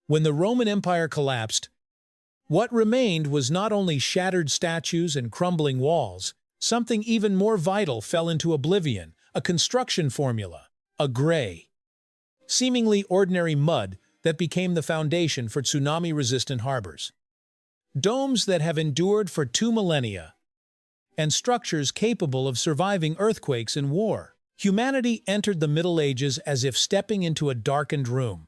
When the Roman Empire collapsed, what remained was not only shattered statues and crumbling walls, something even more vital fell into oblivion, a construction formula, a gray, seemingly ordinary mud that became the foundation for tsunami-resistant harbors. Domes that have endured for 2 millennia, and structures capable of surviving earthquakes and war. Humanity entered the Middle Ages as if stepping into a darkened room,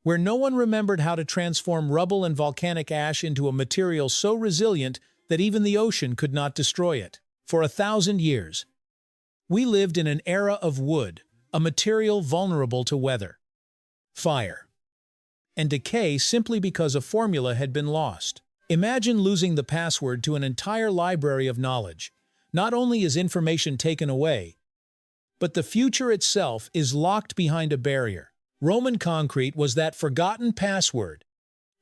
where no one remembered how to transform rubble and volcanic ash into a material so resilient that even the ocean could not destroy it. For 1,000 years, we lived in an era of wood, a material vulnerable to weather, fire, and decay simply because a formula had been lost. Imagine losing the password to an entire library of knowledge. Not only is information taken away, but the future itself is locked behind a barrier. Roman concrete was that forgotten password.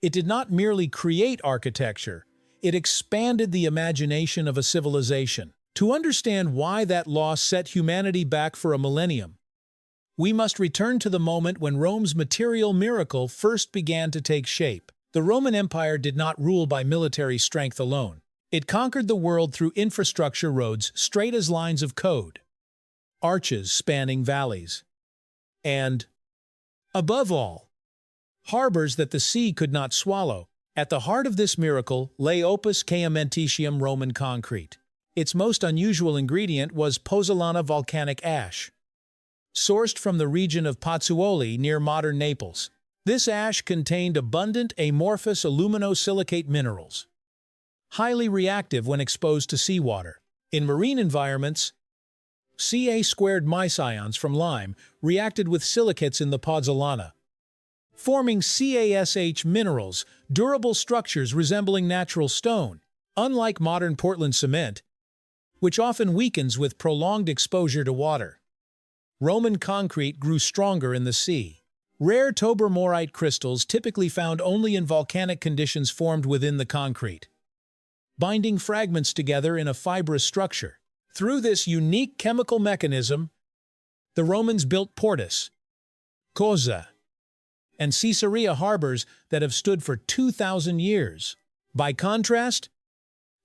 It did not merely create architecture, it expanded the imagination of a civilization. To understand why that loss set humanity back for a millennium, we must return to the moment when Rome's material miracle first began to take shape. The Roman Empire did not rule by military strength alone. It conquered the world through infrastructure, roads straight as lines of code, arches spanning valleys, and, above all, harbors that the sea could not swallow. At the heart of this miracle lay opus caementitium Roman concrete. Its most unusual ingredient was pozzolana volcanic ash, sourced from the region of Pozzuoli near modern Naples. This ash contained abundant amorphous aluminosilicate minerals, highly reactive when exposed to seawater. In marine environments, Ca² mice ions from lime reacted with silicates in the pozzolana, forming CaSH minerals, durable structures resembling natural stone. Unlike modern Portland cement, which often weakens with prolonged exposure to water, Roman concrete grew stronger in the sea. Rare tobermorite crystals, typically found only in volcanic conditions, formed within the concrete, binding fragments together in a fibrous structure. Through this unique chemical mechanism, the Romans built Portus, Cosa, and Caesarea harbors that have stood for 2,000 years. By contrast,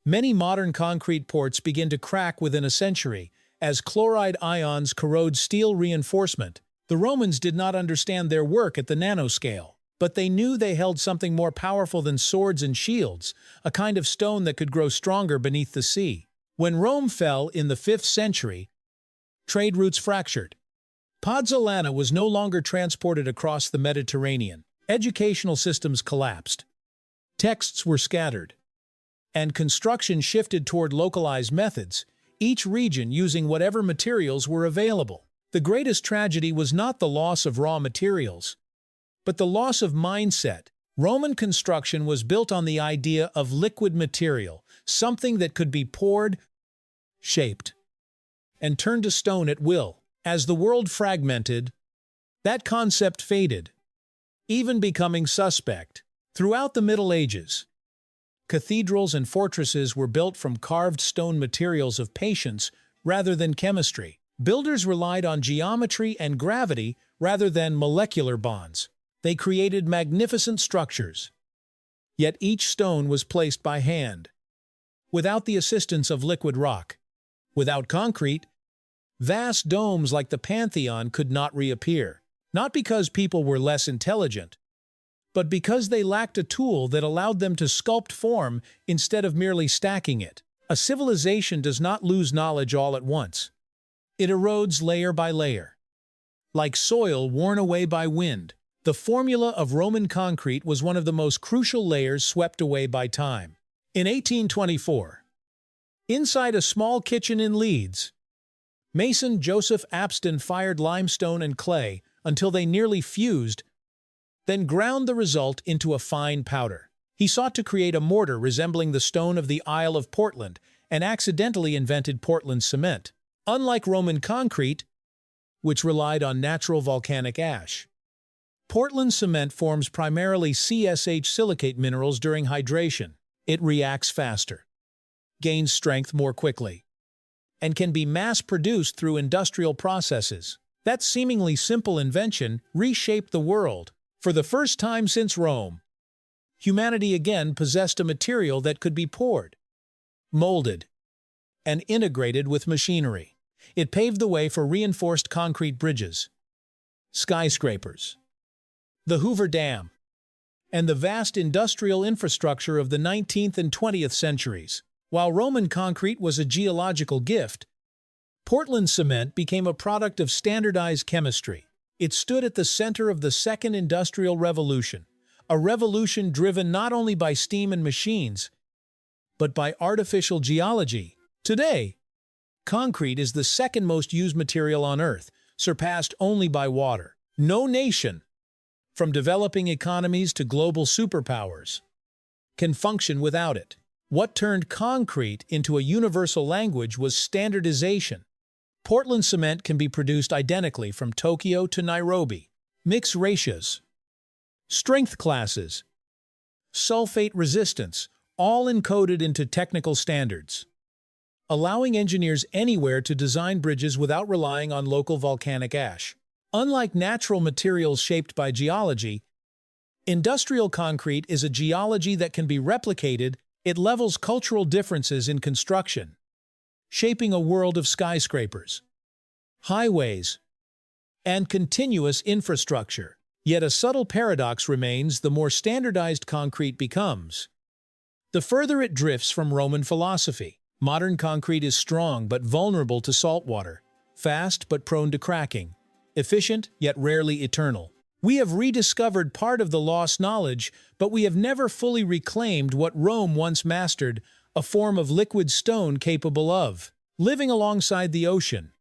many modern concrete ports begin to crack within a century as chloride ions corrode steel reinforcement. The Romans did not understand their work at the nanoscale, but they knew they held something more powerful than swords and shields, a kind of stone that could grow stronger beneath the sea. When Rome fell in the 5th century, trade routes fractured. Pozzolana was no longer transported across the Mediterranean. Educational systems collapsed. Texts were scattered, and construction shifted toward localized methods, each region using whatever materials were available. The greatest tragedy was not the loss of raw materials, but the loss of mindset. Roman construction was built on the idea of liquid material, something that could be poured, shaped, and turned to stone at will. As the world fragmented, that concept faded, even becoming suspect. Throughout the Middle Ages, cathedrals and fortresses were built from carved stone materials of patience rather than chemistry. Builders relied on geometry and gravity rather than molecular bonds. They created magnificent structures, yet each stone was placed by hand, without the assistance of liquid rock. Without concrete, vast domes like the Pantheon could not reappear, not because people were less intelligent, but because they lacked a tool that allowed them to sculpt form instead of merely stacking it. A civilization does not lose knowledge all at once. It erodes layer by layer. Like soil worn away by wind, the formula of Roman concrete was one of the most crucial layers swept away by time. In 1824, inside a small kitchen in Leeds, mason Joseph Apston fired limestone and clay until they nearly fused, then ground the result into a fine powder. He sought to create a mortar resembling the stone of the Isle of Portland and accidentally invented Portland cement. Unlike Roman concrete, which relied on natural volcanic ash, Portland cement forms primarily CSH silicate minerals during hydration. It reacts faster, gains strength more quickly, and can be mass-produced through industrial processes. That seemingly simple invention reshaped the world. For the first time since Rome, humanity again possessed a material that could be poured, molded, and integrated with machinery. It paved the way for reinforced concrete bridges, skyscrapers, the Hoover Dam, and the vast industrial infrastructure of the 19th and 20th centuries. While Roman concrete was a geological gift, Portland cement became a product of standardized chemistry. It stood at the center of the Second Industrial Revolution, a revolution driven not only by steam and machines, but by artificial geology. Today, concrete is the second most used material on Earth, surpassed only by water. No nation, from developing economies to global superpowers, can function without it. What turned concrete into a universal language was standardization. Portland cement can be produced identically from Tokyo to Nairobi. Mix ratios, strength classes, sulfate resistance, all encoded into technical standards, allowing engineers anywhere to design bridges without relying on local volcanic ash. Unlike natural materials shaped by geology, industrial concrete is a geology that can be replicated. It levels cultural differences in construction, shaping a world of skyscrapers, highways, and continuous infrastructure. Yet a subtle paradox remains: the more standardized concrete becomes, the further it drifts from Roman philosophy. Modern concrete is strong but vulnerable to saltwater, fast but prone to cracking, efficient yet rarely eternal. We have rediscovered part of the lost knowledge, but we have never fully reclaimed what Rome once mastered, a form of liquid stone capable of living alongside the ocean,